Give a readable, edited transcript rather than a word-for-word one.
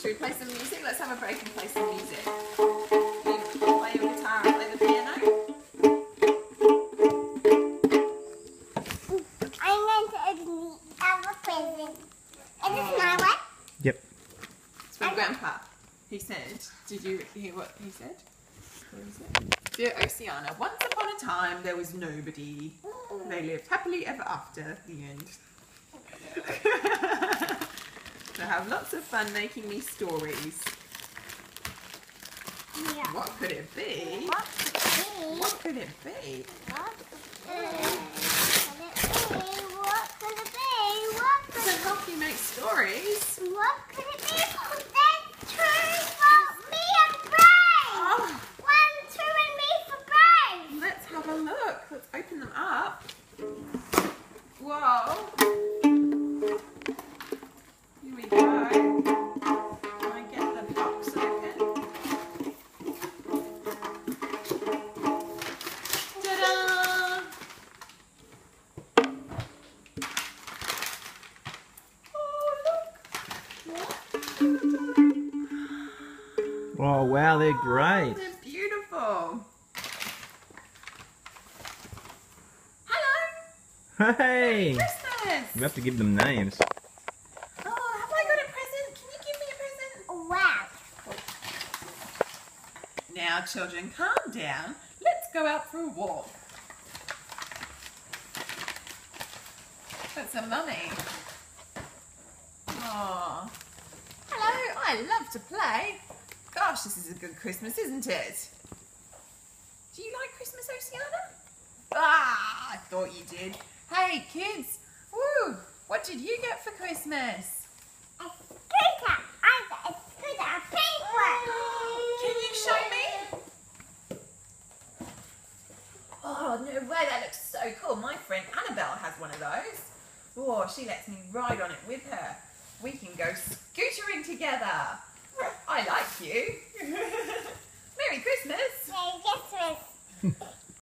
Should we play some music? Let's have a break and play some music. You play your guitar and play the piano? I'm going to open the other present. Is this my one? Yep. It's from Grandpa. He said, did you hear what he said? What is it? Dear Oceana, once upon a time there was nobody. They lived happily ever after. The end. I have lots of fun making these stories. Yeah. What could it be? What could it be? What could it be? What could it be? What could To help you make stories. What could it be? There's two for me and Brave. Oh, 1, 2 and me for Brave. let's have a look. Let's open them up. Whoa. Here we go. Can I get the box open? Ta-da! Oh, look. Oh wow, they're great. They're beautiful. Hello. Hey! Christmas. We have to give them names. Oh, have I got a present? Can you give me a present? Wow. Now, children, calm down. Let's go out for a walk. That's a mummy. Oh. Hello, I love to play. Gosh, this is a good Christmas, isn't it? Do you like Christmas, Oceana? Ah, I thought you did. Hey, kids. Woo, what did you get for Christmas? A scooter. I got a scooter, a pink one. Can you show me? Oh, no way, that looks so cool. My friend Annabelle has one of those. Oh, she lets me ride on it with her. We can go scootering together. I like you.